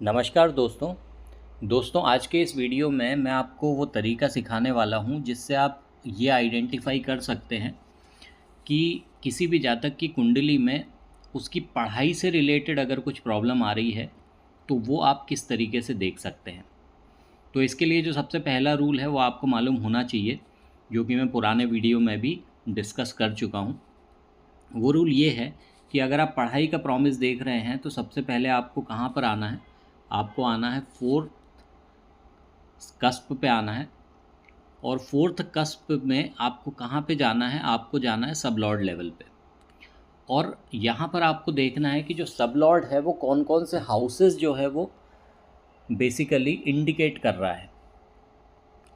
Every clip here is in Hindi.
नमस्कार दोस्तों आज के इस वीडियो में मैं आपको वो तरीका सिखाने वाला हूँ जिससे आप ये आइडेंटिफाई कर सकते हैं कि किसी भी जातक की कुंडली में उसकी पढ़ाई से रिलेटेड अगर कुछ प्रॉब्लम आ रही है तो वो आप किस तरीके से देख सकते हैं। तो इसके लिए जो सबसे पहला रूल है वो आपको मालूम होना चाहिए, जो कि मैं पुराने वीडियो में भी डिस्कस कर चुका हूँ। वो रूल ये है कि अगर आप पढ़ाई का प्रॉमिस देख रहे हैं तो सबसे पहले आपको कहाँ पर आना है, आपको आना है फोर्थ कस्प पे आना है। और फोर्थ कस्प में आपको कहाँ पे जाना है, आपको जाना है सब लॉर्ड लेवल पे। और यहाँ पर आपको देखना है कि जो सब लॉर्ड है वो कौन कौन से हाउसेस जो है वो बेसिकली इंडिकेट कर रहा है।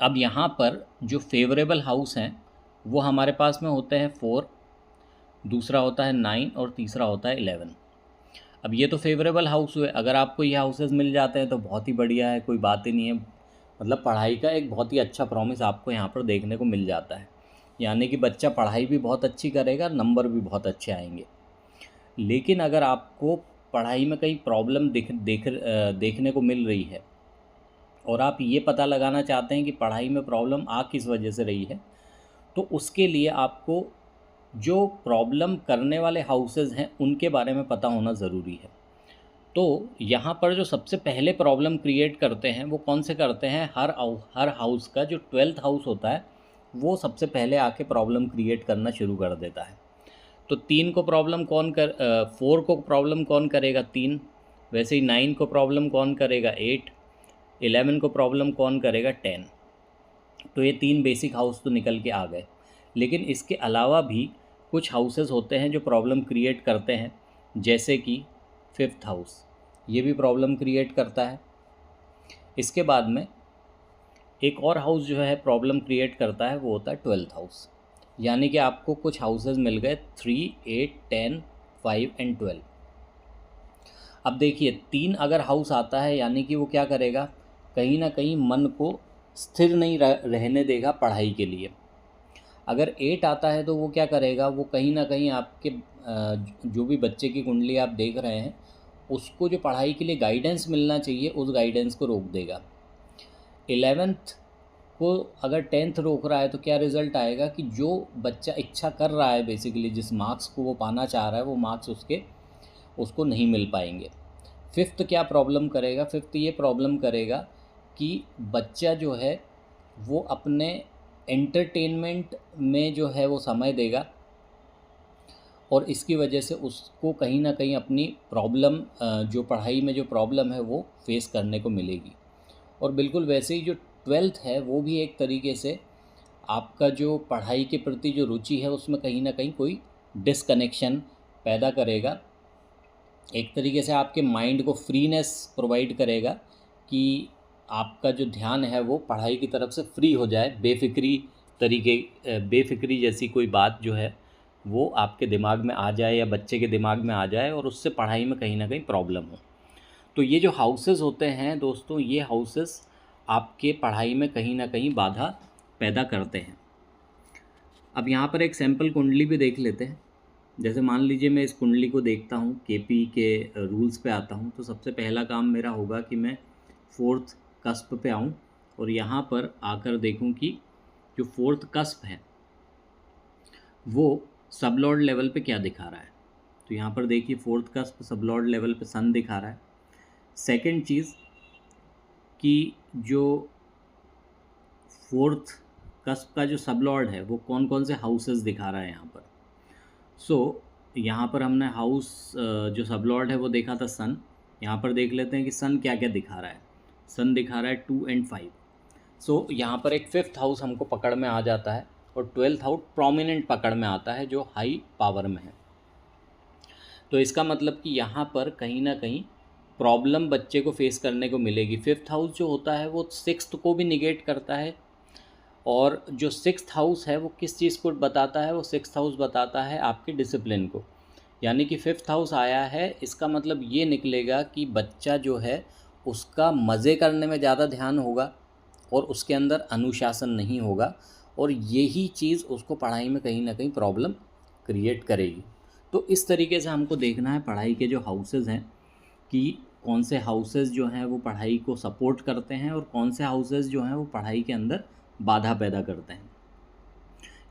अब यहाँ पर जो फेवरेबल हाउस हैं वो हमारे पास में होते हैं 4, दूसरा होता है 9 और तीसरा होता है 11। अब ये तो फेवरेबल हाउस हुए, अगर आपको ये हाउसेस मिल जाते हैं तो बहुत ही बढ़िया है, कोई बात ही नहीं है। मतलब पढ़ाई का एक बहुत ही अच्छा प्रॉमिस आपको यहाँ पर देखने को मिल जाता है, यानी कि बच्चा पढ़ाई भी बहुत अच्छी करेगा, नंबर भी बहुत अच्छे आएंगे। लेकिन अगर आपको पढ़ाई में कहीं प्रॉब्लम देखने को मिल रही है और आप ये पता लगाना चाहते हैं कि पढ़ाई में प्रॉब्लम आ किस वजह से रही है, तो उसके लिए आपको जो प्रॉब्लम करने वाले हाउसेस हैं उनके बारे में पता होना ज़रूरी है। तो यहाँ पर जो सबसे पहले प्रॉब्लम क्रिएट करते हैं वो कौन से करते हैं, हर हाउस का जो 12th हाउस होता है वो सबसे पहले आके प्रॉब्लम क्रिएट करना शुरू कर देता है। तो 4 को प्रॉब्लम कौन करेगा, 3। वैसे ही 9 को प्रॉब्लम कौन करेगा, 8। 11 को प्रॉब्लम कौन करेगा, 10। तो ये 3 बेसिक हाउस तो निकल के आ गए। लेकिन इसके अलावा भी कुछ हाउसेस होते हैं जो प्रॉब्लम क्रिएट करते हैं, जैसे कि 5th हाउस, ये भी प्रॉब्लम क्रिएट करता है। इसके बाद में एक और हाउस जो है प्रॉब्लम क्रिएट करता है, वो होता है 12th हाउस। यानी कि आपको कुछ हाउसेस मिल गए 3, 8, 10, 5 एंड 12। अब देखिए 3 अगर हाउस आता है यानी कि वो क्या करेगा, कहीं ना कहीं मन को स्थिर नहीं रहने देगा पढ़ाई के लिए। अगर 8 आता है तो वो क्या करेगा, वो कहीं ना कहीं आपके जो भी बच्चे की कुंडली आप देख रहे हैं उसको जो पढ़ाई के लिए गाइडेंस मिलना चाहिए उस गाइडेंस को रोक देगा। 11th को अगर 10th रोक रहा है तो क्या रिज़ल्ट आएगा कि जो बच्चा इच्छा कर रहा है, बेसिकली जिस मार्क्स को वो पाना चाह रहा है वो मार्क्स उसको नहीं मिल पाएंगे। 5th क्या प्रॉब्लम करेगा, 5th ये प्रॉब्लम करेगा कि बच्चा जो है वो अपने एंटरटेनमेंट में जो है वो समय देगा और इसकी वजह से उसको कहीं ना कहीं अपनी प्रॉब्लम, जो पढ़ाई में जो प्रॉब्लम है वो फेस करने को मिलेगी। और बिल्कुल वैसे ही जो 12th है वो भी एक तरीके से आपका जो पढ़ाई के प्रति जो रुचि है उसमें कहीं ना कहीं कोई डिसकनेक्शन पैदा करेगा। एक तरीके से आपके माइंड को फ्रीनेस प्रोवाइड करेगा कि आपका जो ध्यान है वो पढ़ाई की तरफ से फ्री हो जाए, बेफिक्री जैसी कोई बात जो है वो आपके दिमाग में आ जाए या बच्चे के दिमाग में आ जाए और उससे पढ़ाई में कहीं ना कहीं प्रॉब्लम हो। तो ये जो हाउसेस होते हैं दोस्तों, ये हाउसेस आपके पढ़ाई में कहीं ना कहीं बाधा पैदा करते हैं। अब यहाँ पर एक सैम्पल कुंडली भी देख लेते हैं। जैसे मान लीजिए मैं इस कुंडली को देखता हूँ, केपी के रूल्स पे आता हूँ, तो सबसे पहला काम मेरा होगा कि मैं 4th कस्प पे आऊँ और यहाँ पर आकर देखूँ कि जो 4th कस्प है वो सब लॉर्ड लेवल पे क्या दिखा रहा है। तो यहाँ पर देखिए 4th कस्प सब लॉर्ड लेवल पे सन दिखा रहा है। सेकंड चीज़ कि जो 4th कस्प का जो सब लॉर्ड है वो कौन कौन से हाउसेस दिखा रहा है यहाँ पर। यहाँ पर हमने हाउस, जो सब लॉर्ड है वो देखा था सन। यहाँ पर देख लेते हैं कि सन क्या क्या दिखा रहा है। सन दिखा रहा है 2 एंड 5। यहाँ पर एक 5th हाउस हमको पकड़ में आ जाता है और 12th हाउस प्रोमिनेंट पकड़ में आता है जो हाई पावर में है। तो इसका मतलब कि यहाँ पर कहीं ना कहीं प्रॉब्लम बच्चे को फेस करने को मिलेगी। 5th हाउस जो होता है वो 6th को भी निगेट करता है और जो 6th हाउस है वो किस चीज़ को बताता है, वो 6th हाउस बताता है आपके डिसिप्लिन को। यानी कि 5th हाउस आया है, इसका मतलब ये निकलेगा कि बच्चा जो है उसका मज़े करने में ज़्यादा ध्यान होगा और उसके अंदर अनुशासन नहीं होगा और यही चीज़ उसको पढ़ाई में कहीं ना कहीं प्रॉब्लम क्रिएट करेगी। तो इस तरीके से हमको देखना है पढ़ाई के जो हाउसेस हैं कि कौन से हाउसेस जो हैं वो पढ़ाई को सपोर्ट करते हैं और कौन से हाउसेस जो हैं वो पढ़ाई के अंदर बाधा पैदा करते हैं।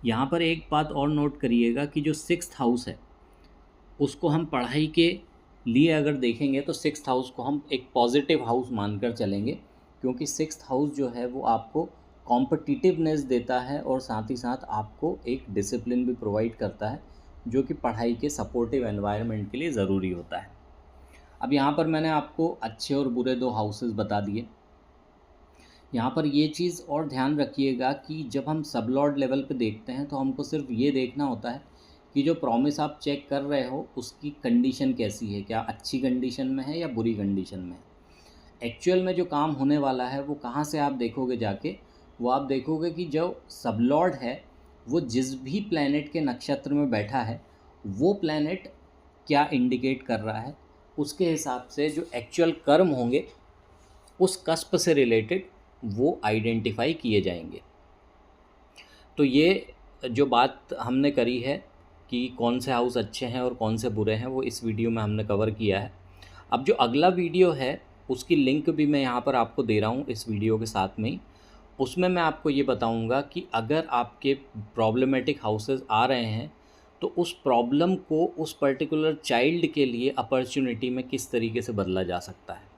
यहाँ पर एक बात और नोट करिएगा कि जो 6th हाउस है उसको हम पढ़ाई के लिए अगर देखेंगे तो 6th हाउस को हम एक पॉजिटिव हाउस मानकर चलेंगे, क्योंकि 6th हाउस जो है वो आपको कॉम्पिटिटिवनेस देता है और साथ ही साथ आपको एक डिसिप्लिन भी प्रोवाइड करता है, जो कि पढ़ाई के सपोर्टिव एनवायरनमेंट के लिए ज़रूरी होता है। अब यहाँ पर मैंने आपको अच्छे और बुरे 2 हाउसेस बता दिए। यहाँ पर ये चीज़ और ध्यान रखिएगा कि जब हम सबलॉर्ड लेवल पे देखते हैं तो हमको सिर्फ ये देखना होता है कि जो प्रॉमिस आप चेक कर रहे हो उसकी कंडीशन कैसी है, क्या अच्छी कंडीशन में है या बुरी कंडीशन में है। एक्चुअल में जो काम होने वाला है वो कहाँ से आप देखोगे जाके, वो आप देखोगे कि जो सबलॉर्ड है वो जिस भी प्लैनेट के नक्षत्र में बैठा है वो प्लैनेट क्या इंडिकेट कर रहा है, उसके हिसाब से जो एक्चुअल कर्म होंगे उस कस्प से रिलेटेड वो आइडेंटिफाई किए जाएंगे। तो ये जो बात हमने करी है कि कौन से हाउस अच्छे हैं और कौन से बुरे हैं, वो इस वीडियो में हमने कवर किया है। अब जो अगला वीडियो है उसकी लिंक भी मैं यहाँ पर आपको दे रहा हूँ इस वीडियो के साथ में ही। उसमें मैं आपको ये बताऊँगा कि अगर आपके प्रॉब्लमेटिक हाउसेस आ रहे हैं तो उस प्रॉब्लम को उस पर्टिकुलर चाइल्ड के लिए अपॉर्चुनिटी में किस तरीके से बदला जा सकता है।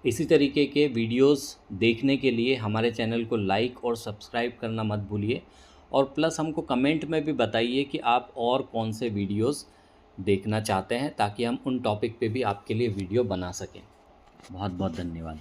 इसी तरीके के वीडियोस देखने के लिए हमारे चैनल को लाइक और सब्सक्राइब करना मत भूलिए, और प्लस हमको कमेंट में भी बताइए कि आप और कौन से वीडियोस देखना चाहते हैं, ताकि हम उन टॉपिक पे भी आपके लिए वीडियो बना सकें। बहुत बहुत धन्यवाद।